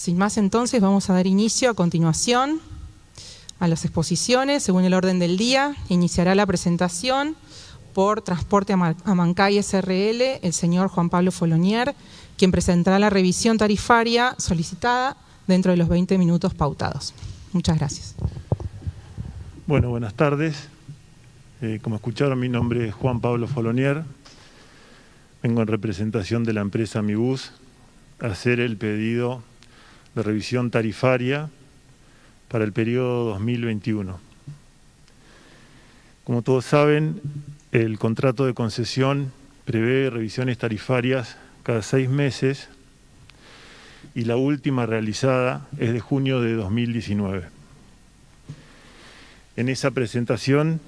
Sin más, entonces, vamos a dar inicio a continuación a las exposiciones. Según el orden del día, iniciará la presentación por Transporte Amancay S.r.l. el señor Juan Pablo Folonier, quien presentará la revisión tarifaria solicitada dentro de los 20 minutos pautados. Muchas gracias. Bueno, buenas tardes. Como escucharon, mi nombre es Juan Pablo Folonier. Vengo en representación de la empresa Mibus a hacer el pedido de revisión tarifaria para el periodo 2021. Como todos saben, el contrato de concesión prevé revisiones tarifarias cada 6 meses y la última realizada es de junio de 2019. En esa presentación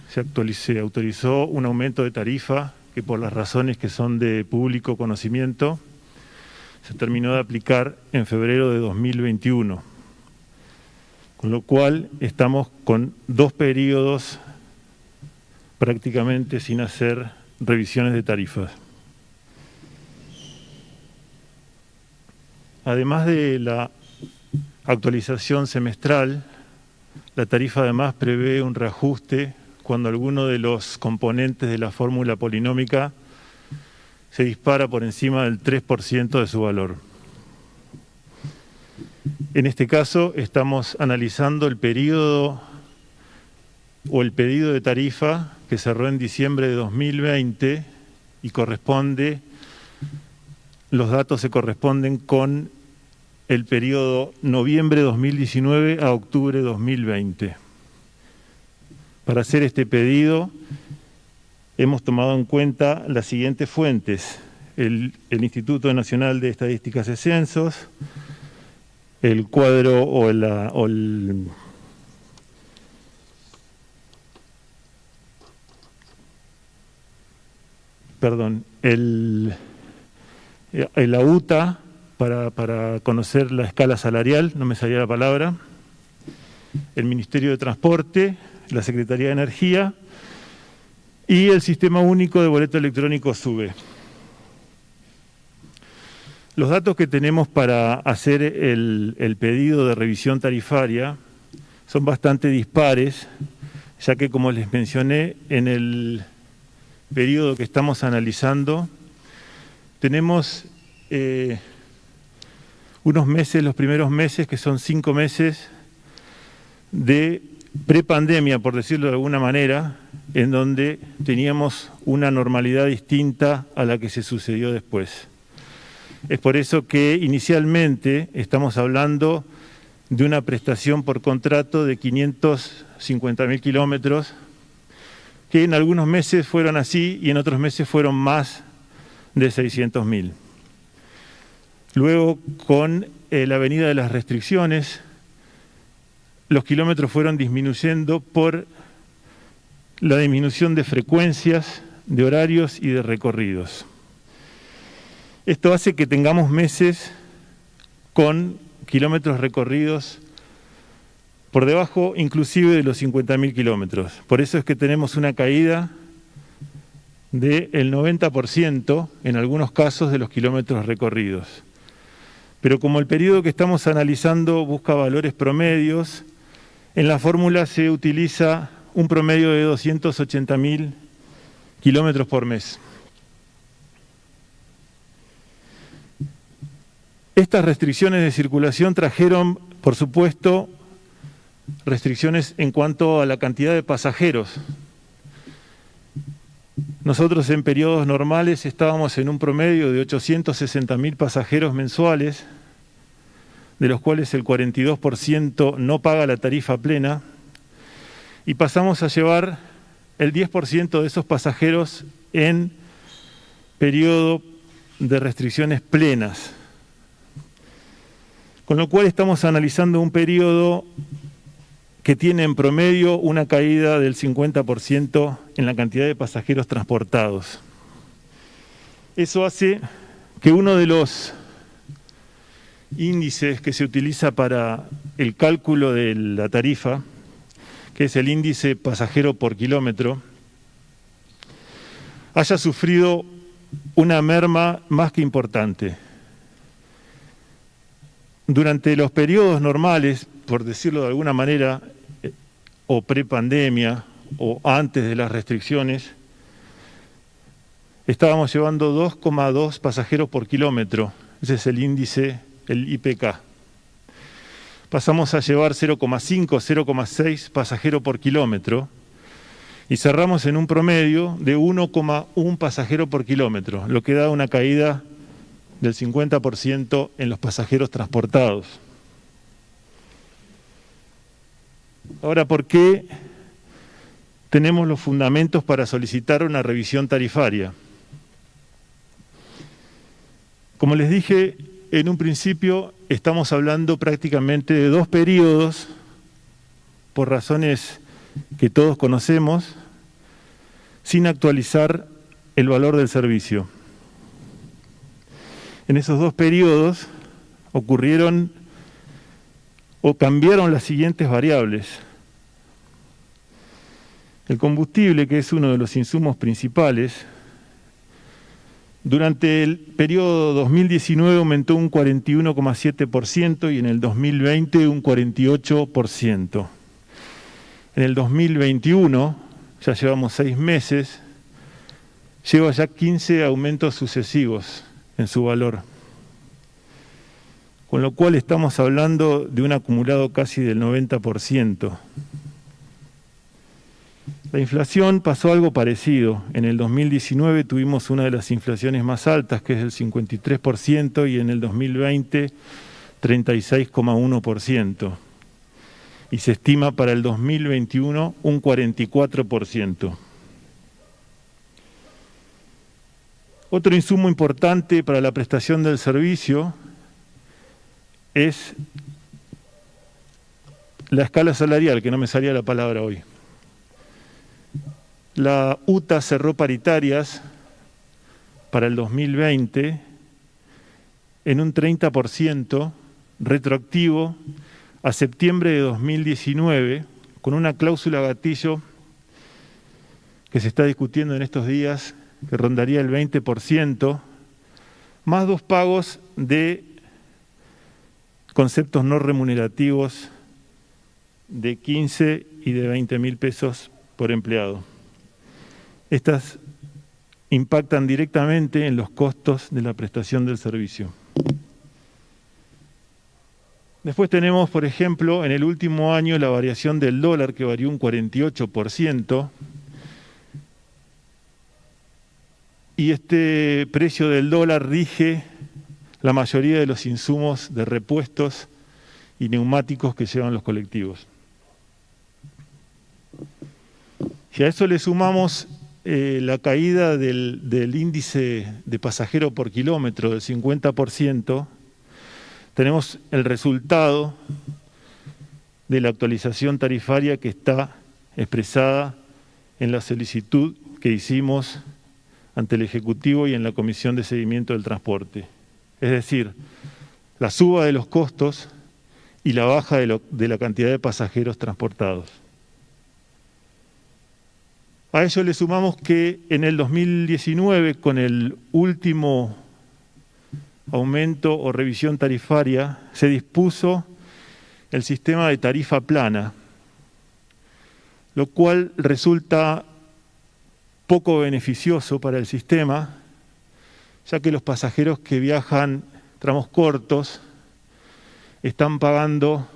se autorizó un aumento de tarifa que, por las razones que son de público conocimiento, se terminó de aplicar en febrero de 2021, con lo cual estamos con 2 periodos prácticamente sin hacer revisiones de tarifas. Además de la actualización semestral, la tarifa además prevé un reajuste cuando alguno de los componentes de la fórmula polinómica se dispara por encima del 3% de su valor. En este caso estamos analizando el periodo o el pedido de tarifa que cerró en diciembre de 2020 y los datos se corresponden con el periodo noviembre 2019 a octubre 2020. Para hacer este pedido hemos tomado en cuenta las siguientes fuentes: el Instituto Nacional de Estadísticas y Censos, el cuadro la UTA para conocer la escala salarial, no me salía la palabra, el Ministerio de Transporte, la Secretaría de Energía y el Sistema Único de Boleto Electrónico SUBE. Los datos que tenemos para hacer el pedido de revisión tarifaria son bastante dispares, ya que, como les mencioné, en el periodo que estamos analizando tenemos unos meses, los primeros meses, que son 5 meses de prepandemia, por decirlo de alguna manera, en donde teníamos una normalidad distinta a la que se sucedió después. Es por eso que inicialmente estamos hablando de una prestación por contrato de 550.000 kilómetros, que en algunos meses fueron así y en otros meses fueron más de 600.000. Luego, con la venida de las restricciones, los kilómetros fueron disminuyendo por la disminución de frecuencias, de horarios y de recorridos. Esto hace que tengamos meses con kilómetros recorridos por debajo inclusive de los 50.000 kilómetros. Por eso es que tenemos una caída del 90% en algunos casos de los kilómetros recorridos. Pero como el periodo que estamos analizando busca valores promedios, en la fórmula se utiliza un promedio de 280.000 kilómetros por mes. Estas restricciones de circulación trajeron, por supuesto, restricciones en cuanto a la cantidad de pasajeros. Nosotros en periodos normales estábamos en un promedio de 860.000 pasajeros mensuales, de los cuales el 42% no paga la tarifa plena, y pasamos a llevar el 10% de esos pasajeros en periodo de restricciones plenas. Con lo cual estamos analizando un periodo que tiene en promedio una caída del 50% en la cantidad de pasajeros transportados. Eso hace que uno de los índices que se utiliza para el cálculo de la tarifa, que es el índice pasajero por kilómetro, haya sufrido una merma más que importante. Durante los periodos normales, por decirlo de alguna manera, o prepandemia, o antes de las restricciones, estábamos llevando 2,2 pasajeros por kilómetro. Ese es el índice, el IPK. Pasamos a llevar 0,5, 0,6 pasajeros por kilómetro y cerramos en un promedio de 1,1 pasajero por kilómetro, lo que da una caída del 50% en los pasajeros transportados. Ahora, ¿por qué tenemos los fundamentos para solicitar una revisión tarifaria? Como les dije en un principio, estamos hablando prácticamente de 2 periodos, por razones que todos conocemos, sin actualizar el valor del servicio. En esos 2 periodos ocurrieron o cambiaron las siguientes variables. El combustible, que es uno de los insumos principales, durante el periodo 2019 aumentó un 41,7% y en el 2020 un 48%. En el 2021, ya llevamos 6 meses, lleva ya 15 aumentos sucesivos en su valor. Con lo cual estamos hablando de un acumulado casi del 90%. La inflación pasó algo parecido. En el 2019 tuvimos una de las inflaciones más altas, que es el 53%, y en el 2020 36,1%. Y se estima para el 2021 un 44%. Otro insumo importante para la prestación del servicio es la escala salarial, que no me salía la palabra hoy. La UTA cerró paritarias para el 2020 en un 30% retroactivo a septiembre de 2019, con una cláusula gatillo que se está discutiendo en estos días, que rondaría el 20%, más 2 pagos de conceptos no remunerativos de 15 y de 20.000 pesos por empleado. Estas impactan directamente en los costos de la prestación del servicio. Después tenemos, por ejemplo, en el último año la variación del dólar, que varió un 48%, y este precio del dólar rige la mayoría de los insumos de repuestos y neumáticos que llevan los colectivos. Si a eso le sumamos la caída del índice de pasajero por kilómetro del 50%, tenemos el resultado de la actualización tarifaria que está expresada en la solicitud que hicimos ante el Ejecutivo y en la Comisión de Seguimiento del Transporte. Es decir, la suba de los costos y la baja de la cantidad de pasajeros transportados. A ello le sumamos que en el 2019, con el último aumento o revisión tarifaria, se dispuso el sistema de tarifa plana, lo cual resulta poco beneficioso para el sistema, ya que los pasajeros que viajan tramos cortos están pagando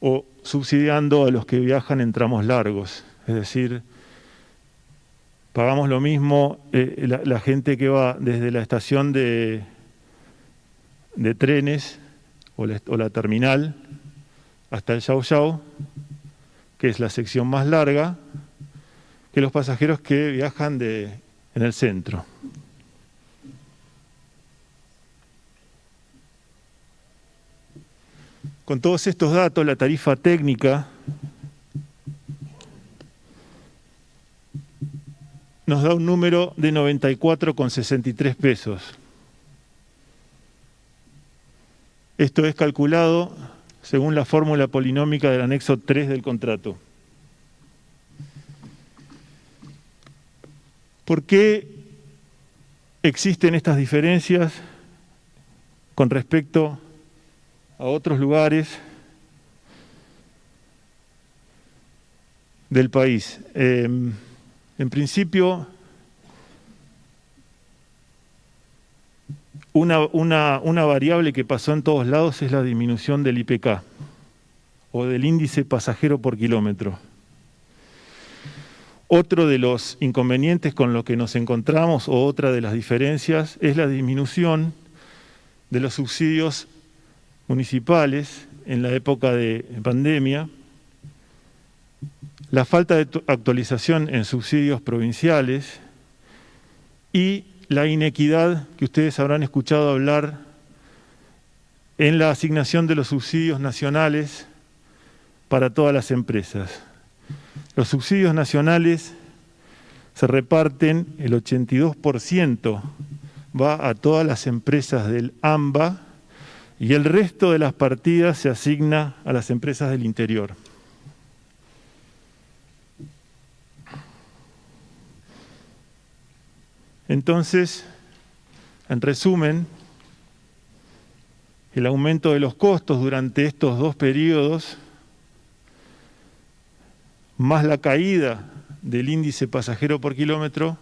o subsidiando a los que viajan en tramos largos. Es decir, pagamos lo mismo la gente que va desde la estación de trenes o la terminal hasta el Yau Yau, que es la sección más larga, que los pasajeros que viajan en el centro. Con todos estos datos, la tarifa técnica nos da un número de 94,63 pesos. Esto es calculado según la fórmula polinómica del anexo 3 del contrato. ¿Por qué existen estas diferencias con respecto a otros lugares del país. En principio, una variable que pasó en todos lados es la disminución del IPK, o del índice pasajero por kilómetro. Otro de los inconvenientes con los que nos encontramos, o otra de las diferencias, es la disminución de los subsidios municipales en la época de pandemia, la falta de actualización en subsidios provinciales y la inequidad que ustedes habrán escuchado hablar en la asignación de los subsidios nacionales para todas las empresas. Los subsidios nacionales se reparten, el 82% va a todas las empresas del AMBA y el resto de las partidas se asigna a las empresas del interior. Entonces, en resumen, el aumento de los costos durante estos dos periodos, más la caída del índice pasajero por kilómetro,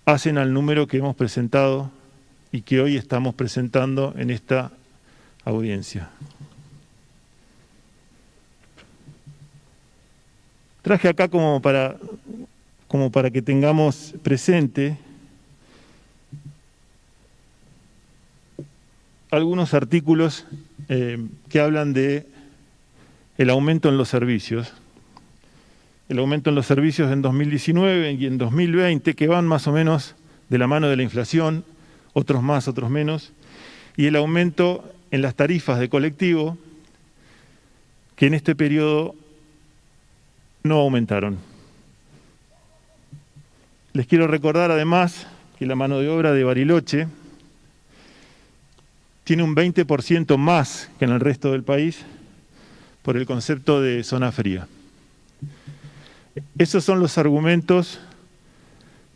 hacen al número que hemos presentado y que hoy estamos presentando en esta audiencia. Traje acá como para que tengamos presente algunos artículos que hablan de el aumento en los servicios. El aumento en los servicios en 2019 y en 2020, que van más o menos de la mano de la inflación, otros más, otros menos, y el aumento en las tarifas de colectivo, que en este periodo no aumentaron. Les quiero recordar además que la mano de obra de Bariloche tiene un 20% más que en el resto del país por el concepto de zona fría. Esos son los argumentos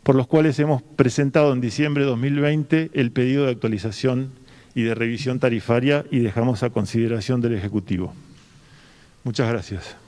por los cuales hemos presentado en diciembre de 2020 el pedido de actualización y de revisión tarifaria y dejamos a consideración del Ejecutivo. Muchas gracias.